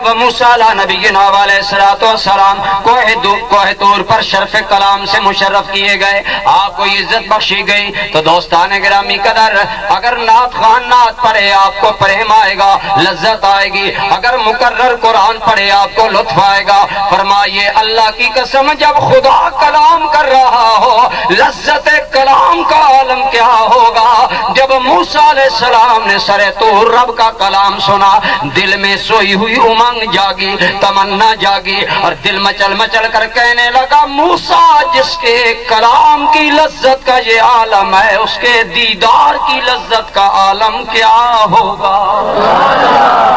موسیٰ علیہ نبینا علیہ السلام کوہ طور پر شرف کلام سے مشرف کیے گئے، آپ کو عزت بخشی گئی۔ تو دوستان گرامی قدر، اگر نعت خوان نعت پڑھے آپ کو پریم آئے گا، لذت آئے گی، اگر مکرر قرآن پڑھے آپ کو لطف آئے گا۔ فرمائیے اللہ کی قسم، جب خدا کلام کر رہا ہو لذت کلام کا عالم کیا ہوگا۔ جب موسیٰ علیہ السلام نے سر طور رب کا کلام سنا، دل میں سوئی ہوئی امنگ جاگی، تمنا جاگی، اور دل مچل مچل کر کہنے لگا موسیٰ جس کے کلام کی لذت کا یہ عالم ہے، اس کے دیدار کی لذت کا عالم کیا ہوگا۔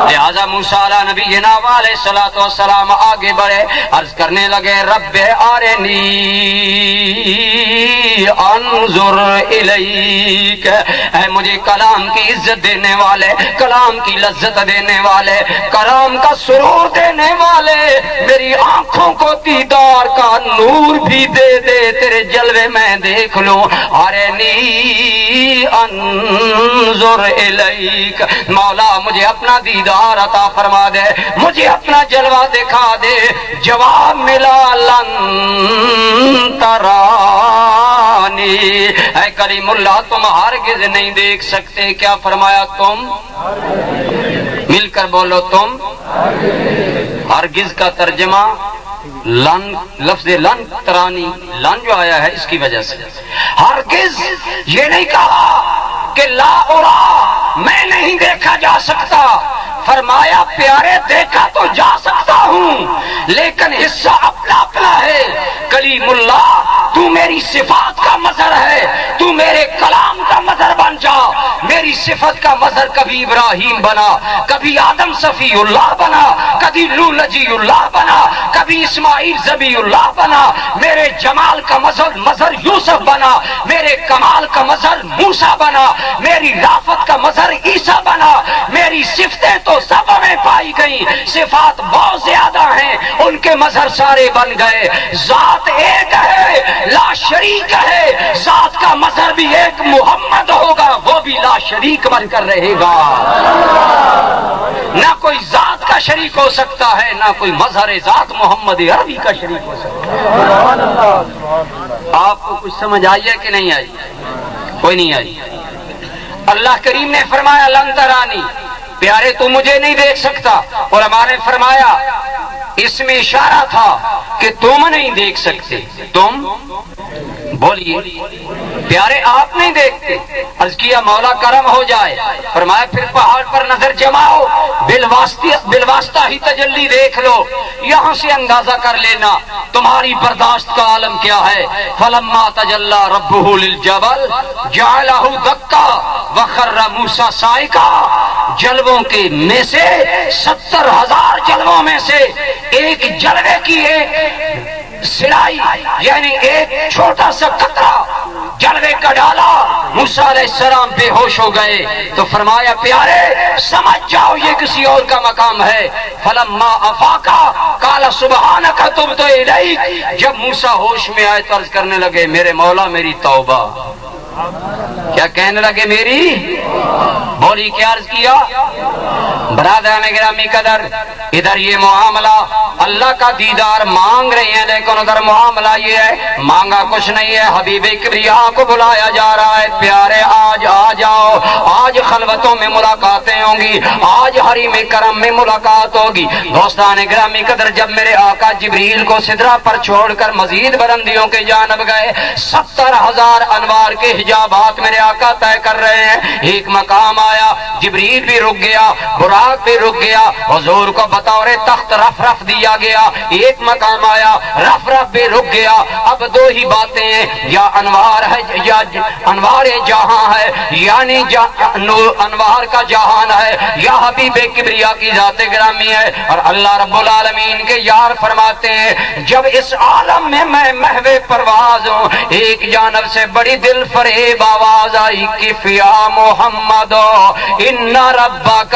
لہذا موسیٰ علیہ نبینا علیہ السلام آگے بڑھے، عرض کرنے لگے رب آرنی انظر الیک، اے مجھے کلام کی عزت دینے والے، کلام کی لذت دینے والے، کلام کا سرور دینے والے، میری آنکھوں کو دیدار کا نور بھی دے دے، تیرے جلوے میں دیکھ لوں۔ ارنی انظر الیک، مولا مجھے اپنا دیدار عطا فرما دے، مجھے اپنا جلوہ دکھا دے۔ جواب ملا لن ترانی، اے کلیم اللہ تم ہرگز نہیں دیکھ سکتے۔ کیا فرمایا؟ تم، مل کر بولو تم۔ ہرگز کا ترجمہ لن، لفظ لن ترانی، لن جو آیا ہے اس کی وجہ سے ہرگز یہ نہیں کہا کہ لا ارا، میں نہیں دیکھا جا سکتا۔ فرمایا پیارے دیکھا تو جا سکتا ہوں لیکن حصہ اپنا اپنا ہے۔ کلیم اللہ تو میری صفات کا مظہر ہے، تو میرے کلام کا مظہر بن جا۔ میری صفت کا مظہر کبھی ابراہیم بنا، کبھی آدم صفی اللہ بنا، کبھی لو نجی اللہ بنا، کبھی اسماعیل ذبی اللہ بنا۔ میرے جمال کا مظہر یوسف بنا، میرے کمال کا مظہر موسیٰ بنا، میری رافت کا مظہر عیسیٰ بنا۔ میری صفتیں تو سب میں پائی گئی، صفات بہت زیادہ ہیں، ان کے مظہر سارے بن گئے۔ ذات ایک ہے، لا شریک ہے، ذات کا مظہر بھی ایک محمد ہوگا، وہ بھی لا شریک بن کر رہے گا۔ نہ کوئی ذات کا شریک ہو سکتا ہے، نہ کوئی مظہر ذات محمد عربی کا شریک ہو سکتا ہے۔ آپ کو کچھ سمجھ آئی ہے کہ نہیں آئی؟ کوئی نہیں آئی۔ اللہ کریم نے فرمایا لن ترانی، پیارے تو مجھے نہیں دیکھ سکتا، اور ہمارے فرمایا اس میں اشارہ تھا کہ تم نہیں دیکھ سکتے۔ تم بولیے پیارے آپ نہیں دیکھتے۔ عرض کیا مولا کرم ہو جائے۔ فرمایا پھر پہاڑ پر نظر جماؤ، بالواسطہ ہی تجلی دیکھ لو، یہاں سے اندازہ کر لینا تمہاری برداشت کا عالم کیا ہے۔ فلما تجلی ربہ للجبل جعلہ دکا وخر موسیٰ صاعقا، جلووں کے میں سے 70,000 جلووں میں سے ایک جلوے کی ایک سلائی، یعنی ایک چھوٹا سا قطرہ جلوے کا ڈالا، موسیٰ علیہ السلام بے ہوش ہو گئے۔ تو فرمایا پیارے سمجھ جاؤ یہ کسی اور کا مقام ہے۔ فلما افاقا قال سبحانک تبت الیک، جب موسیٰ ہوش میں آئے تو عرض کرنے لگے میرے مولا میری توبہ۔ کیا کہنے لگے؟ میری بولی کیا عرض کیا؟ برادران گرامی قدر، ادھر یہ معاملہ اللہ کا دیدار مانگ رہے ہیں، لیکن ادھر معاملہ یہ ہے مانگا کچھ نہیں ہے، حبیب کبریا کو بلایا جا رہا ہے۔ پیارے آج آ جاؤ، آج خلوتوں میں ملاقاتیں ہوں گی، آج حریم کرم میں ملاقات ہوگی۔ دوستان گرامی قدر، جب میرے آقا جبریل کو سدرہ پر چھوڑ کر مزید بلندیوں کے جانب گئے، 70,000 انوار کے حجابات میرے آقا طے کر رہے ہیں۔ ایک مقام آیا، جبریل بھی رک گیا، براق بھی رک گیا، حضور کو بطور تخت رف رف دیا گیا۔ ایک مقام آیا، رف رف بھی رک گیا۔ اب دو ہی باتیں ہیں، یا انوار ہے یا انوار جہاں ہے، یعنی انوار کا جہان ہے، یا حبیب کبریا کی ذات گرامی ہے۔ اور اللہ رب العالمین کے یار فرماتے ہیں جب اس عالم میں میں محو پرواز ہوں، ایک جانب سے بڑی دل فریب آواز آئی کہ فیا محمد ان ربک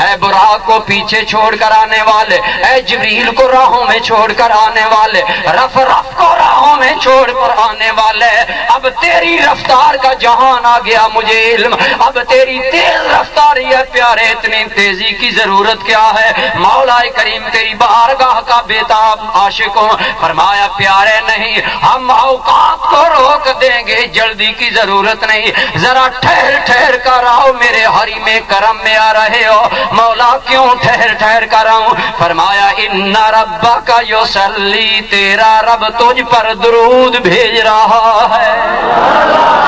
اے براق کو پیچھے چھوڑ کر آنے والے، اے جبریل کو راہوں میں چھوڑ کر آنے والے، رف رف کو راہوں میں چھوڑ کر آنے والے، اب تیری رفتار کا جہان آ گیا مجھے علم، اب تیری تیز رفتاری ہے پیارے، اتنی تیزی کی ضرورت کیا ہے؟ مولا کریم تیری بارگاہ کا بیتاب عاشق ہوں۔ فرمایا پیارے نہیں، ہم اوقات کو روک دیں گے، جلدی کی ضرورت نہیں، ذرا ٹھہر ٹھہر کر آؤ، میرے حریم کرم میں آ رہے ہو، مولا کیوں ٹھہر ٹھہر کر آؤں؟ فرمایا ان ربک یصلی، تیرا رب تجھ پر درود بھیج رہا ہے۔